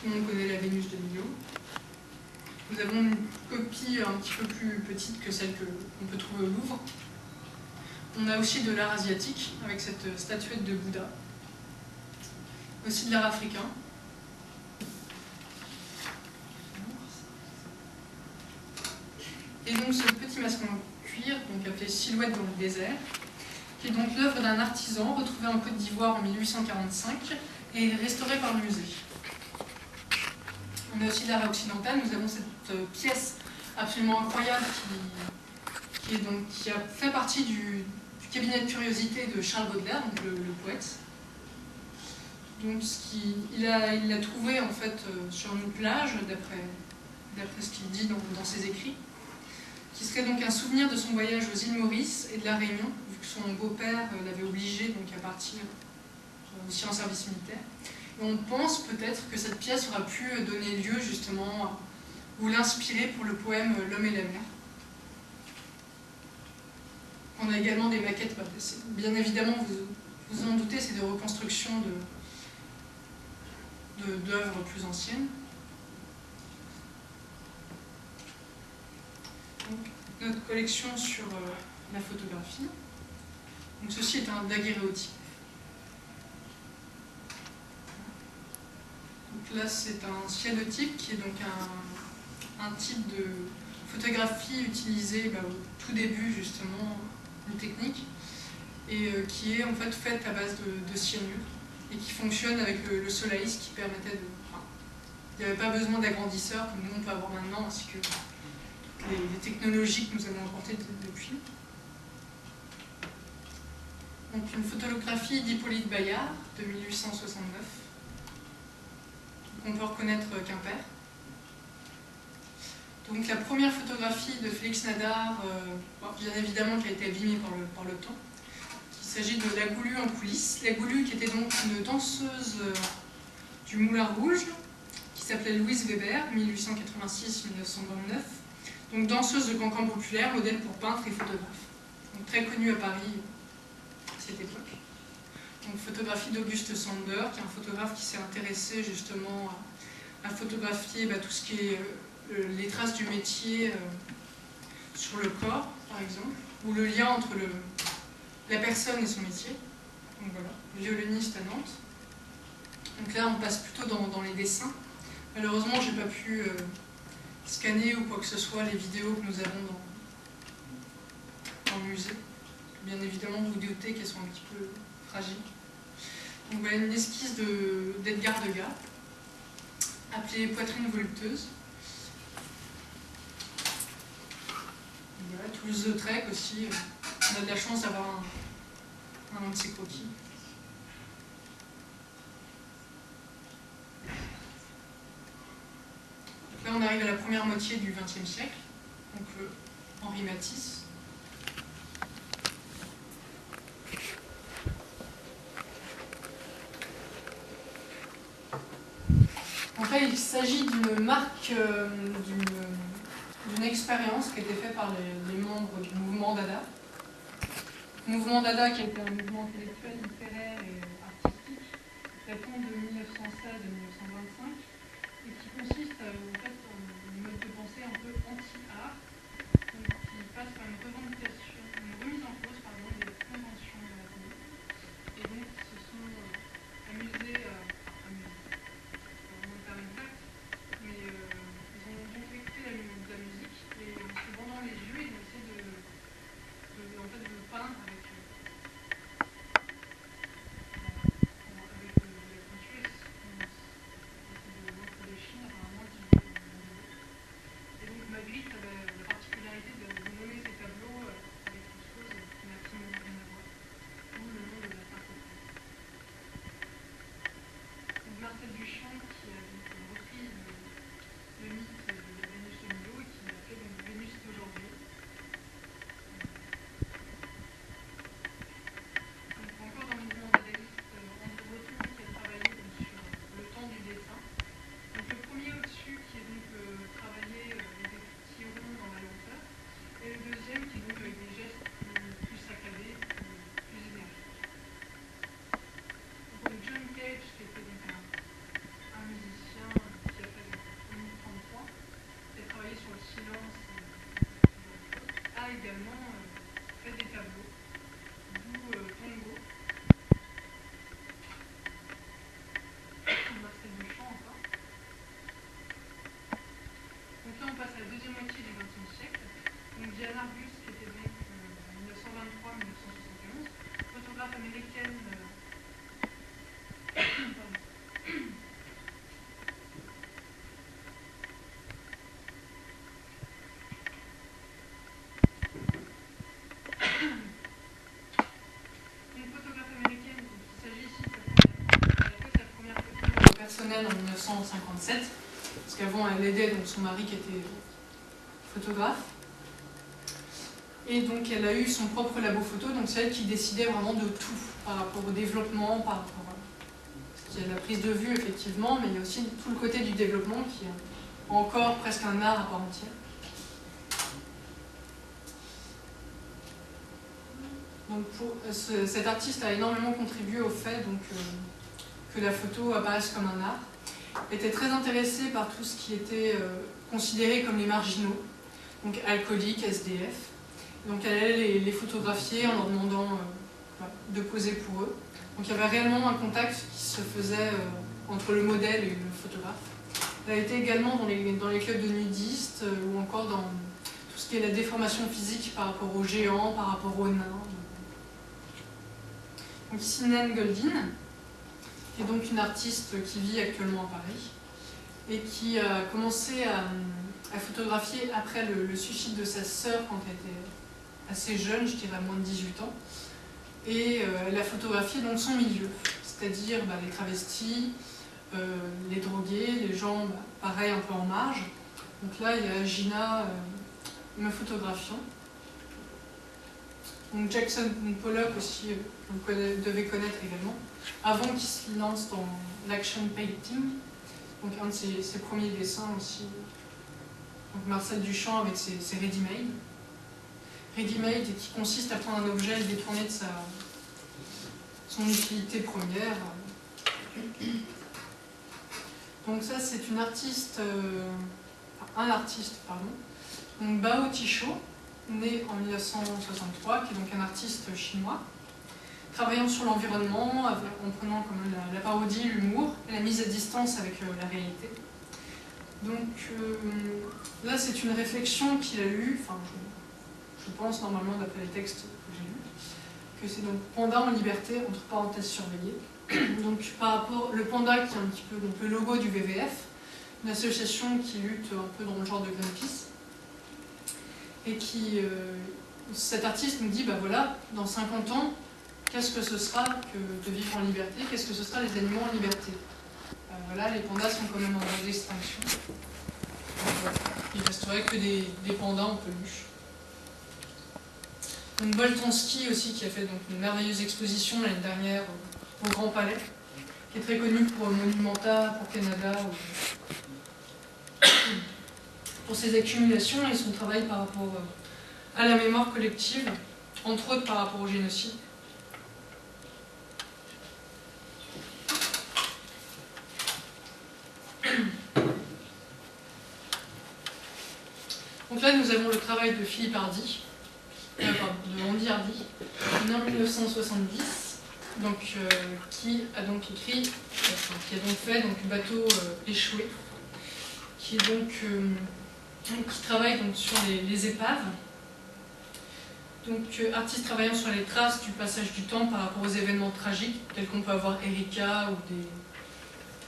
Tout le monde connaît la Vénus de Milo. Nous avons une copie un petit peu plus petite que celle qu'on peut trouver au Louvre. On a aussi de l'art asiatique, avec cette statuette de Bouddha. Aussi de l'art africain. Et donc ce petit masque en cuir, donc appelé Silhouette dans le désert, qui est donc l'œuvre d'un artisan retrouvé en Côte d'Ivoire en 1845 et restauré par le musée. On a aussi de l'art occidental, nous avons cette pièce absolument incroyable qui a fait partie du cabinet de curiosité de Charles Baudelaire, donc le poète. Donc il l'a trouvé en fait sur une plage, d'après ce qu'il dit dans ses écrits, qui serait donc un souvenir de son voyage aux îles Maurice et de la Réunion, vu que son beau-père l'avait obligé donc à partir aussi en service militaire. Et on pense peut-être que cette pièce aura pu donner lieu justement ou l'inspirer pour le poème L'homme et la mer. On a également des maquettes, bien évidemment, vous en doutez, c'est des reconstructions d'œuvres plus anciennes. Donc, notre collection sur la photographie. Donc, ceci est un daguerréotype. Donc là, c'est un cyanotype qui est donc un type de photographie utilisée au tout début, justement, une technique, et qui est en fait faite à base de cyanure, et qui fonctionne avec le Solaris, qui permettait de... Enfin, il n'y avait pas besoin d'agrandisseur, comme nous on peut avoir maintenant, ainsi que les technologies que nous avons apportées depuis. Donc une photographie d'Hippolyte Bayard, de 1869, qu'on peut reconnaître Quimper. Donc la première photographie de Félix Nadar, bien évidemment qui a été abîmée par le temps. Il s'agit de La Goulue en coulisses. La Goulue qui était donc une danseuse du Moulin Rouge, qui s'appelait Louise Weber, 1886-1929. Donc danseuse de cancan populaire, modèle pour peintre et photographe. Donc très connue à Paris à cette époque. Donc photographie d'Auguste Sander, qui est un photographe qui s'est intéressé justement à photographier tout ce qui est les traces du métier sur le corps, par exemple, ou le lien entre la personne et son métier. Donc voilà, violoniste à Nantes. Donc là, on passe plutôt dans les dessins. Malheureusement, je n'ai pas pu scanner ou quoi que ce soit les vidéos que nous avons dans le musée. Bien évidemment, vous vous doutez qu'elles sont un petit peu fragiles. Donc voilà une esquisse d'Edgar Degas, appelée Poitrine volupteuse. Voilà, Toulouse-Lautrec aussi, on a de la chance d'avoir un de ces croquis. Donc là on arrive à la première moitié du XXe siècle, donc Henri Matisse. En fait, il s'agit d'une marque, d'une expérience qui a été faite par les membres du mouvement Dada. Le mouvement Dada qui a été un mouvement intellectuel, littéraire et artistique, datant de 1916 à 1925, et qui consiste en fait en une mode de pensée un peu anti-art, qui passe par une revendication, une remise en cause des conventions de la vie. Et donc ils se sont amusés mais ils ont donc écouté de la musique et en se bandant les yeux, ils ont essayé de peindre avec la peinture, de l'encre de Chine, apparemment, et donc Magritte avait la particularité de nommer ses tableaux avec des choses qui n'ont absolument rien à voir, d'où le nom de la peinture. Donc Marcel Duchamp qui a repris le mythe de la Vénus de Milo et qui l'a fait donc Vénus d'aujourd'hui. Donc encore dans le mouvement dadaïste, André Breton qui a travaillé sur le temps du dessin. Donc le premier au-dessus qui est donc travaillé avec des petits ronds dans la lenteur, et le deuxième qui est donc avec des gestes plus saccadés, plus énergiques. Donc John Cage qui était donc un Sonnen en 1957, parce qu'avant elle aidait donc, son mari qui était photographe. Et donc elle a eu son propre labo photo, donc c'est elle qui décidait vraiment de tout par rapport au développement, par rapport à la prise de vue effectivement, mais il y a aussi tout le côté du développement qui est encore presque un art à part entière. Donc cet artiste a énormément contribué au fait donc, que la photo apparaisse comme un art. Elle était très intéressée par tout ce qui était considéré comme les marginaux, donc alcooliques, SDF. Donc elle allait les photographier en leur demandant de poser pour eux. Donc il y avait réellement un contact qui se faisait entre le modèle et le photographe. Elle a été également dans les clubs de nudistes ou encore dans tout ce qui est la déformation physique par rapport aux géants, par rapport aux nains. Donc ici Nan Goldin, qui est donc une artiste qui vit actuellement à Paris et qui a commencé à photographier après le suicide de sa sœur quand elle était assez jeune, je dirais à moins de 18 ans. Et elle a photographié donc son milieu, c'est-à-dire les travestis, les drogués, les gens pareil un peu en marge. Donc là il y a Gina me photographiant. Donc Jackson Pollock aussi, que vous devez connaître également, avant qu'il se lance dans l'action painting, donc un de ses premiers dessins aussi. Donc Marcel Duchamp avec ses ready-made. Ready-made qui consiste à prendre un objet et le détourner de son utilité première. Donc ça c'est une artiste, un artiste, pardon, donc Bao Ticho, né en 1963, qui est donc un artiste chinois, travaillant sur l'environnement, en prenant comme la parodie, l'humour et la mise à distance avec la réalité. Donc là c'est une réflexion qu'il a eue, enfin je pense normalement d'après les textes que j'ai lus, que c'est donc Panda en liberté, entre parenthèses surveillées. Donc par rapport, le panda qui est un petit peu donc, le logo du WWF, une association qui lutte un peu dans le genre de Greenpeace, et qui, cet artiste nous dit, voilà, dans 50 ans, qu'est-ce que ce sera que de vivre en liberté, qu'est-ce que ce sera les animaux en liberté. Voilà, les pandas sont quand même en voie d'extinction. Il ne resterait que des pandas en peluche. Donc Boltanski aussi, qui a fait donc, une merveilleuse exposition l'année dernière au Grand Palais, qui est très connu pour Monumenta, pour Canada, pour ses accumulations et son travail par rapport à la mémoire collective, entre autres par rapport au génocide. Donc là, nous avons le travail de Philippe Hardy, de Andy Hardy, né en 1970, donc, qui a donc écrit, qui a donc fait donc, Bateau échoué, qui est donc qui travaille donc, sur les épaves. Donc, artiste travaillant sur les traces du passage du temps par rapport aux événements tragiques, tels qu'on peut avoir Erika ou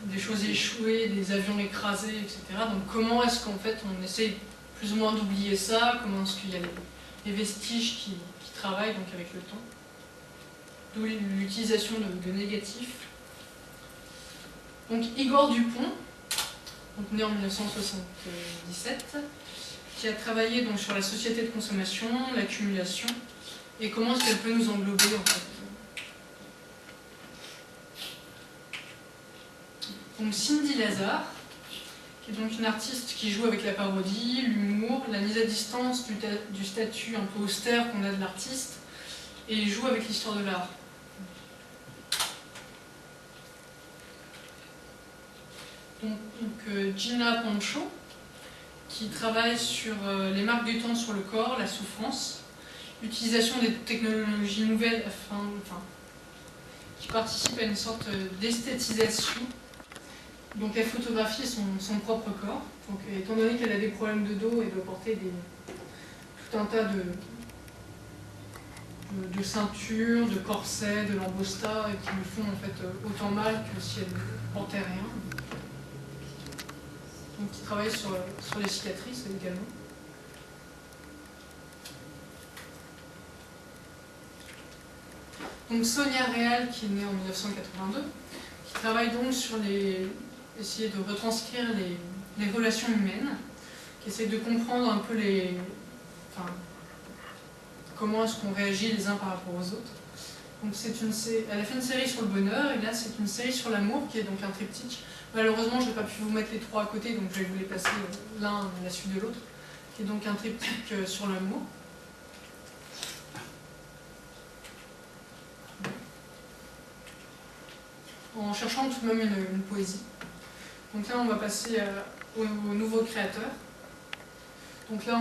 des choses échouées, des avions écrasés, etc. Donc, comment est-ce qu'en fait on essaie plus ou moins d'oublier ça, comment est-ce qu'il y a les vestiges qui travaillent donc, avec le temps. D'où l'utilisation de négatifs. Donc, Igor Dupont, donc, né en 1977, qui a travaillé donc, sur la société de consommation, l'accumulation, et comment est-ce qu'elle peut nous englober en fait. Donc Cindy Lazare, qui est donc une artiste qui joue avec la parodie, l'humour, la mise à distance du statut un peu austère qu'on a de l'artiste, et joue avec l'histoire de l'art. Donc Gina Pancho, qui travaille sur les marques du temps sur le corps, la souffrance, l'utilisation des technologies nouvelles qui participent à une sorte d'esthétisation. Donc elle photographie son propre corps. Donc, étant donné qu'elle a des problèmes de dos, elle doit porter tout un tas de ceintures, de corsets, de lambostas, qui lui font en fait autant mal que si elle ne portait rien. Donc qui travaille sur les cicatrices également. Donc Sonia Real, qui est née en 1982, qui travaille donc sur essayer de retranscrire les relations humaines, qui essaie de comprendre un peu comment est-ce qu'on réagit les uns par rapport aux autres. Donc elle a fait une série sur le bonheur, et là c'est une série sur l'amour, qui est donc un triptyque. Malheureusement, je n'ai pas pu vous mettre les trois à côté, donc je vais vous les passer l'un à la suite de l'autre, qui est donc un triptyque sur l'amour. En cherchant tout de même une poésie. Donc là, on va passer au nouveau créateur. Donc là,